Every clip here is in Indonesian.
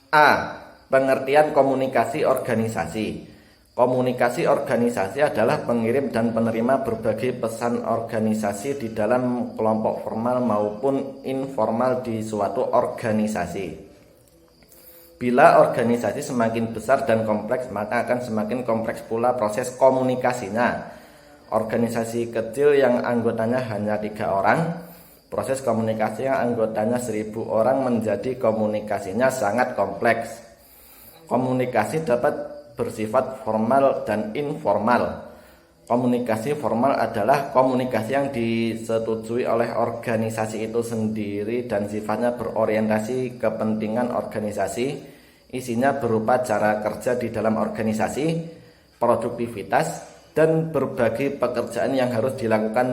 A. Pengertian komunikasi organisasi. Komunikasi organisasi adalah pengirim dan penerima berbagai pesan organisasi di dalam kelompok formal maupun informal di suatu organisasi. Bila organisasi semakin besar dan kompleks, maka akan semakin kompleks pula proses komunikasinya. Organisasi kecil yang anggotanya hanya 3 orang, proses komunikasi yang anggotanya 1000 orang menjadi komunikasinya sangat kompleks. Komunikasi dapat bersifat formal dan informal. Komunikasi formal adalah komunikasi yang disetujui oleh organisasi itu sendiri dan sifatnya berorientasi kepentingan organisasi. Isinya berupa cara kerja di dalam organisasi, produktivitas, dan berbagai pekerjaan yang harus dilakukan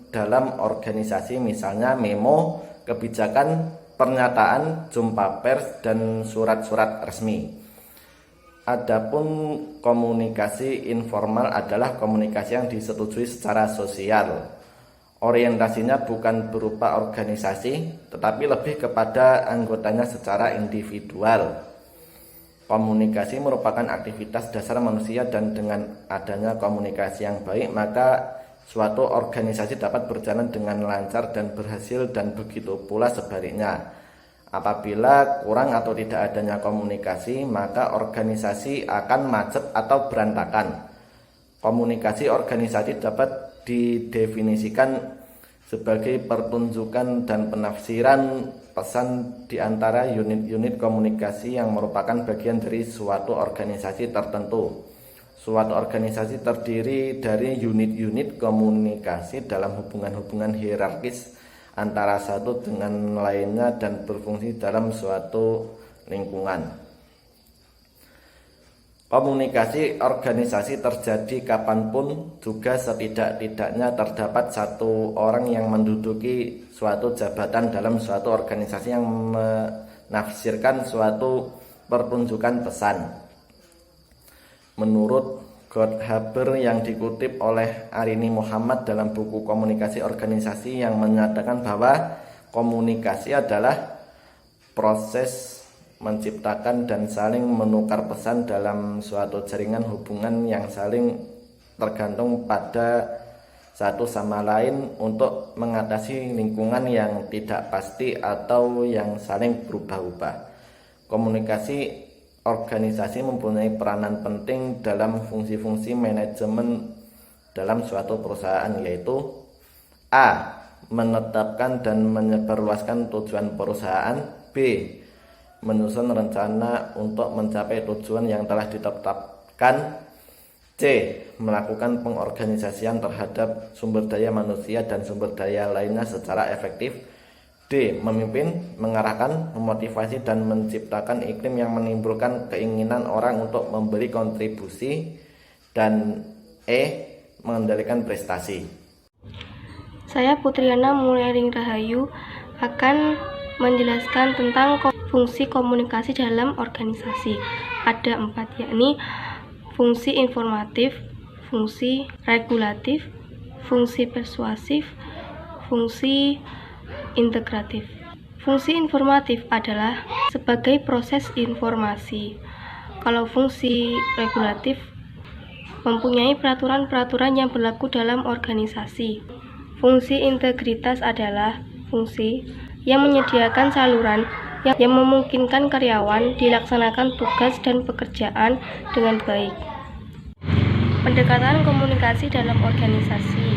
dalam organisasi, misalnya memo, kebijakan, pernyataan, jumpa pers, dan surat-surat resmi. Adapun komunikasi informal adalah komunikasi yang disetujui secara sosial. Orientasinya bukan berupa organisasi, tetapi lebih kepada anggotanya secara individual. Komunikasi merupakan aktivitas dasar manusia dan dengan adanya komunikasi yang baik, maka suatu organisasi dapat berjalan dengan lancar dan berhasil, dan begitu pula sebaliknya. Apabila kurang atau tidak adanya komunikasi, maka organisasi akan macet atau berantakan. Komunikasi organisasi dapat didefinisikan sebagai pertunjukan dan penafsiran pesan di antara unit-unit komunikasi yang merupakan bagian dari suatu organisasi tertentu. Suatu organisasi terdiri dari unit-unit komunikasi dalam hubungan-hubungan hierarkis antara satu dengan lainnya dan berfungsi dalam suatu lingkungan. Komunikasi organisasi terjadi kapanpun, juga setidak-tidaknya terdapat satu orang yang menduduki suatu jabatan dalam suatu organisasi yang menafsirkan suatu pertunjukan pesan. Menurut Gotthaber yang dikutip oleh Arini Muhammad dalam buku Komunikasi Organisasi, yang menyatakan bahwa komunikasi adalah proses menciptakan dan saling menukar pesan dalam suatu jaringan hubungan yang saling tergantung pada satu sama lain untuk mengatasi lingkungan yang tidak pasti atau yang saling berubah-ubah. Komunikasi organisasi mempunyai peranan penting dalam fungsi-fungsi manajemen dalam suatu perusahaan, yaitu A. Menetapkan dan menyebarluaskan tujuan perusahaan. B. Menyusun rencana untuk mencapai tujuan yang telah ditetapkan. C. Melakukan pengorganisasian terhadap sumber daya manusia dan sumber daya lainnya secara efektif. D. Memimpin, mengarahkan, memotivasi, dan menciptakan iklim yang menimbulkan keinginan orang untuk memberi kontribusi. Dan E. Mengendalikan prestasi. Saya Putriana Mulyaning Rahayu akan menjelaskan tentang fungsi komunikasi dalam organisasi. Ada 4, yakni fungsi informatif, fungsi regulatif, fungsi persuasif, fungsi integratif. Fungsi informatif adalah sebagai proses informasi. Kalau fungsi regulatif mempunyai peraturan-peraturan yang berlaku dalam organisasi. Fungsi integritas adalah fungsi yang menyediakan saluran yang memungkinkan karyawan dilaksanakan tugas dan pekerjaan dengan baik. Pendekatan komunikasi dalam organisasi.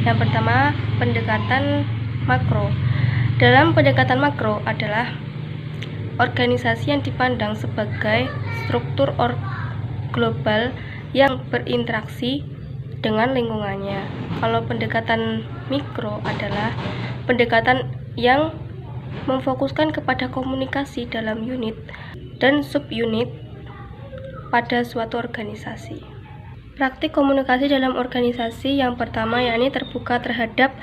Yang pertama, pendekatan makro. Dalam pendekatan makro adalah organisasi yang dipandang sebagai struktur global yang berinteraksi dengan lingkungannya. Kalau pendekatan mikro adalah pendekatan yang memfokuskan kepada komunikasi dalam unit dan subunit pada suatu organisasi. Praktik komunikasi dalam organisasi yang pertama, yakni terbuka terhadap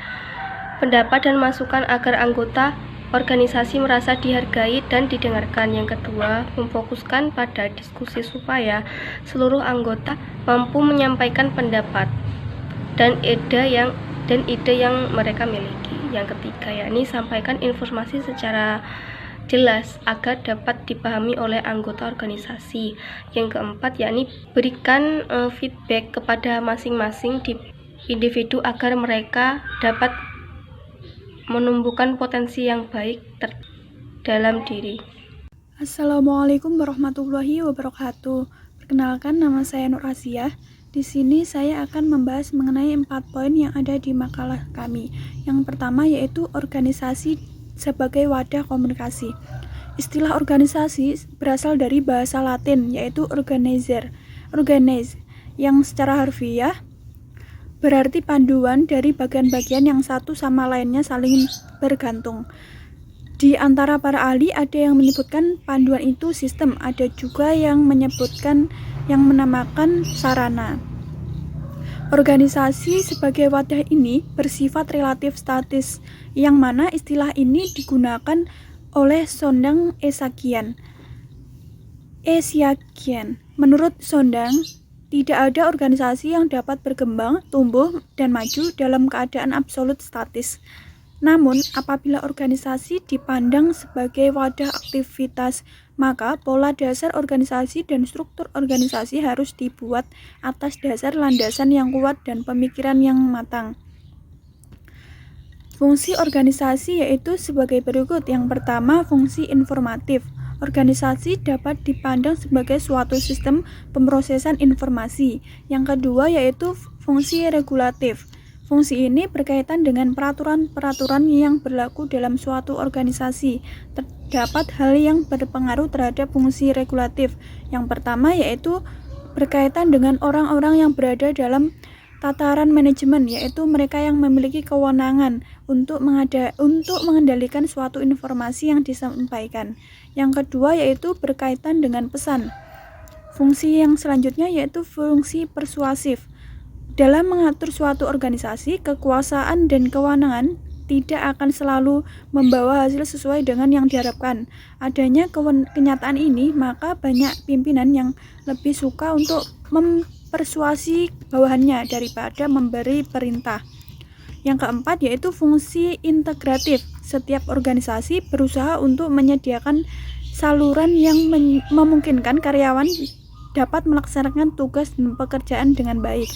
pendapat dan masukan agar anggota organisasi merasa dihargai dan didengarkan. Yang kedua, memfokuskan pada diskusi supaya seluruh anggota mampu menyampaikan pendapat dan ide yang mereka miliki. Yang ketiga, yakni sampaikan informasi secara jelas agar dapat dipahami oleh anggota organisasi. Yang keempat yakni berikan feedback kepada masing-masing individu agar mereka dapat menumbuhkan potensi yang baik dalam diri. Assalamualaikum warahmatullahi wabarakatuh. Perkenalkan, nama saya Nur Aziah. Di sini saya akan membahas mengenai 4 poin yang ada di makalah kami. Yang pertama yaitu organisasi sebagai wadah komunikasi. Istilah organisasi berasal dari bahasa Latin yaitu organize, yang secara harfiah berarti panduan dari bagian-bagian yang satu sama lainnya saling bergantung. Di antara para ahli ada yang menyebutkan panduan itu sistem, ada juga yang menamakan sarana. Organisasi sebagai wadah ini bersifat relatif statis, yang mana istilah ini digunakan oleh Sondang Esiagian. Menurut Sondang, tidak ada organisasi yang dapat berkembang, tumbuh, dan maju dalam keadaan absolut statis. Namun, apabila organisasi dipandang sebagai wadah aktivitas, maka pola dasar organisasi dan struktur organisasi harus dibuat atas dasar landasan yang kuat dan pemikiran yang matang. Fungsi organisasi yaitu sebagai berikut. Yang pertama, fungsi informatif. Organisasi dapat dipandang sebagai suatu sistem pemrosesan informasi. Yang kedua yaitu fungsi regulatif. Fungsi ini berkaitan dengan peraturan-peraturan yang berlaku dalam suatu organisasi. Terdapat hal yang berpengaruh terhadap fungsi regulatif. Yang pertama yaitu berkaitan dengan orang-orang yang berada dalam tataran manajemen, yaitu mereka yang memiliki kewenangan untuk mengendalikan suatu informasi yang disampaikan. Yang kedua yaitu berkaitan dengan pesan. Fungsi yang selanjutnya yaitu fungsi persuasif. Dalam mengatur suatu organisasi, kekuasaan dan kewenangan tidak akan selalu membawa hasil sesuai dengan yang diharapkan. Adanya kenyataan ini, maka banyak pimpinan yang lebih suka untuk mempersuasi bawahannya daripada memberi perintah. Yang keempat yaitu fungsi integratif. Setiap organisasi berusaha untuk menyediakan saluran yang memungkinkan karyawan dapat melaksanakan tugas dan pekerjaan dengan baik.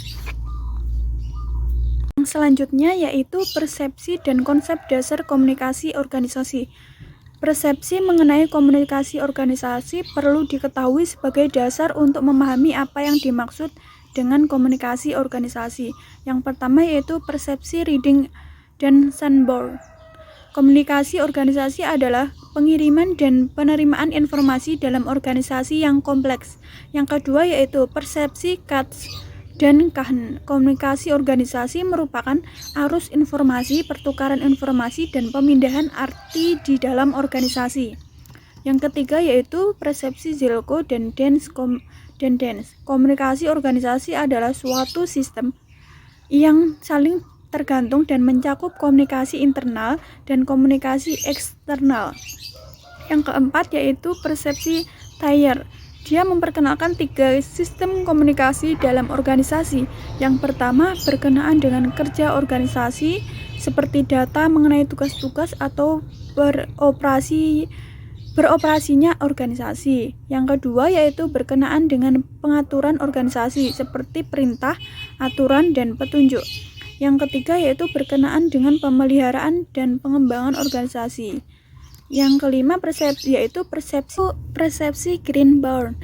Selanjutnya yaitu persepsi dan konsep dasar komunikasi organisasi. Persepsi mengenai komunikasi organisasi perlu diketahui sebagai dasar untuk memahami apa yang dimaksud dengan komunikasi organisasi. Yang pertama yaitu persepsi reading dan Sanborn. Komunikasi organisasi adalah pengiriman dan penerimaan informasi dalam organisasi yang kompleks. Yang kedua yaitu persepsi Katz dan Kahn. Komunikasi organisasi merupakan arus informasi, pertukaran informasi, dan pemindahan arti di dalam organisasi. Yang ketiga yaitu persepsi Zelko dan Dance. Komunikasi organisasi adalah suatu sistem yang saling tergantung dan mencakup komunikasi internal dan komunikasi eksternal. Yang keempat yaitu persepsi Thayer. Dia memperkenalkan 3 sistem komunikasi dalam organisasi. Yang pertama berkenaan dengan kerja organisasi, seperti data mengenai tugas-tugas atau beroperasinya organisasi. Yang kedua yaitu berkenaan dengan pengaturan organisasi, seperti perintah, aturan, dan petunjuk. Yang ketiga yaitu berkenaan dengan pemeliharaan dan pengembangan organisasi. Yang kelima yaitu persepsi Greenbaum.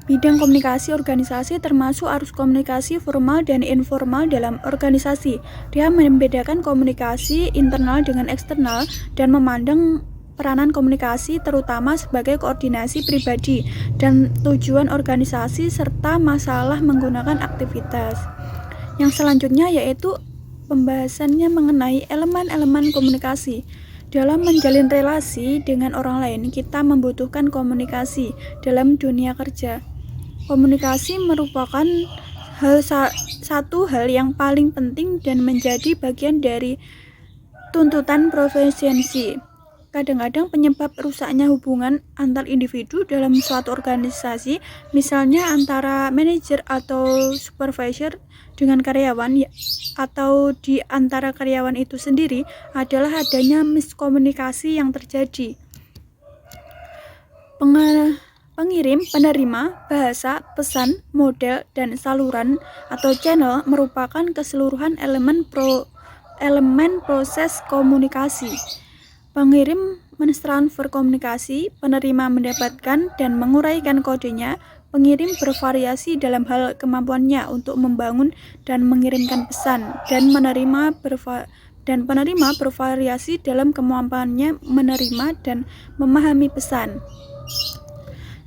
Bidang komunikasi organisasi termasuk arus komunikasi formal dan informal dalam organisasi. Dia membedakan komunikasi internal dengan eksternal dan memandang peranan komunikasi terutama sebagai koordinasi pribadi dan tujuan organisasi serta masalah menggunakan aktivitas. Yang selanjutnya yaitu pembahasannya mengenai elemen-elemen komunikasi. Dalam menjalin relasi dengan orang lain, kita membutuhkan komunikasi dalam dunia kerja. Komunikasi merupakan satu hal yang paling penting dan menjadi bagian dari tuntutan profesiensi. Kadang-kadang penyebab rusaknya hubungan antar individu dalam suatu organisasi, misalnya antara manajer atau supervisor dengan karyawan atau di antara karyawan itu sendiri, adalah adanya miskomunikasi yang terjadi. Pengirim, penerima, bahasa, pesan, model, dan saluran atau channel merupakan keseluruhan elemen proses komunikasi. Pengirim mentransfer komunikasi, penerima mendapatkan dan menguraikan kodenya. Pengirim bervariasi dalam hal kemampuannya untuk membangun dan mengirimkan pesan, dan penerima bervariasi dalam kemampuannya menerima dan memahami pesan.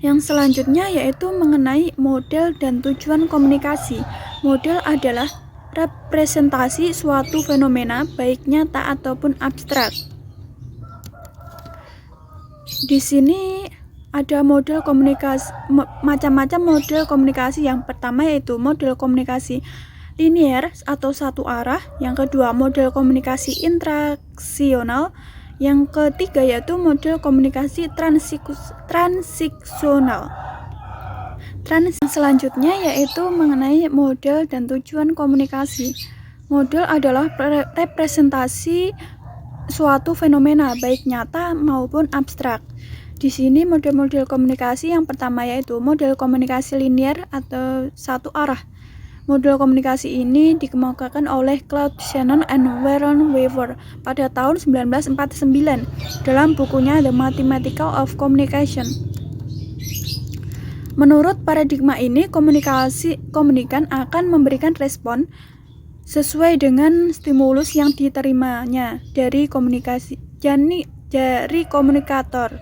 Yang selanjutnya yaitu mengenai model dan tujuan komunikasi. Model adalah representasi suatu fenomena baik nyata ataupun abstrak. Di sini ada model komunikasi, macam-macam model komunikasi. Yang pertama yaitu model komunikasi linear atau satu arah. Yang kedua model komunikasi intraksional. Yang ketiga yaitu model komunikasi transiksional. Selanjutnya yaitu mengenai model dan tujuan komunikasi. Model adalah representasi suatu fenomena baik nyata maupun abstrak. Di sini model-model komunikasi yang pertama yaitu model komunikasi linear atau satu arah. Model komunikasi ini dikemukakan oleh Claude Shannon and Warren Weaver pada tahun 1949 dalam bukunya The Mathematics of Communication. Menurut paradigma ini, komunikan akan memberikan respon sesuai dengan stimulus yang diterimanya dari komunikator.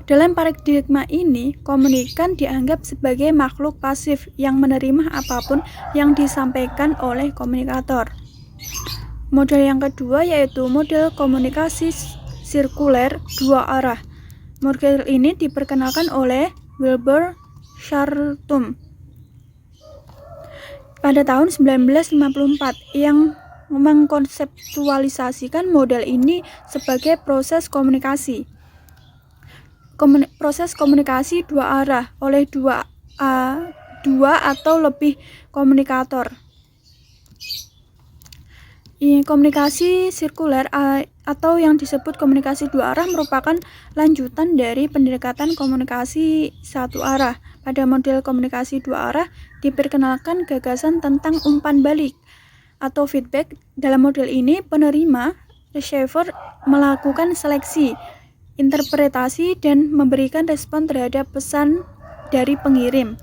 Dalam paradigma ini, komunikan dianggap sebagai makhluk pasif yang menerima apapun yang disampaikan oleh komunikator. Model yang kedua yaitu model komunikasi sirkuler dua arah. Model ini diperkenalkan oleh Wilbur Charlton pada tahun 1954 yang mengkonseptualisasikan model ini sebagai proses komunikasi. Proses komunikasi dua arah oleh dua atau lebih komunikator. Komunikasi sirkuler atau yang disebut komunikasi dua arah merupakan lanjutan dari pendekatan komunikasi satu arah. Pada model komunikasi dua arah diperkenalkan gagasan tentang umpan balik atau feedback. Dalam model ini penerima receiver melakukan seleksi, interpretasi, dan memberikan respon terhadap pesan dari pengirim.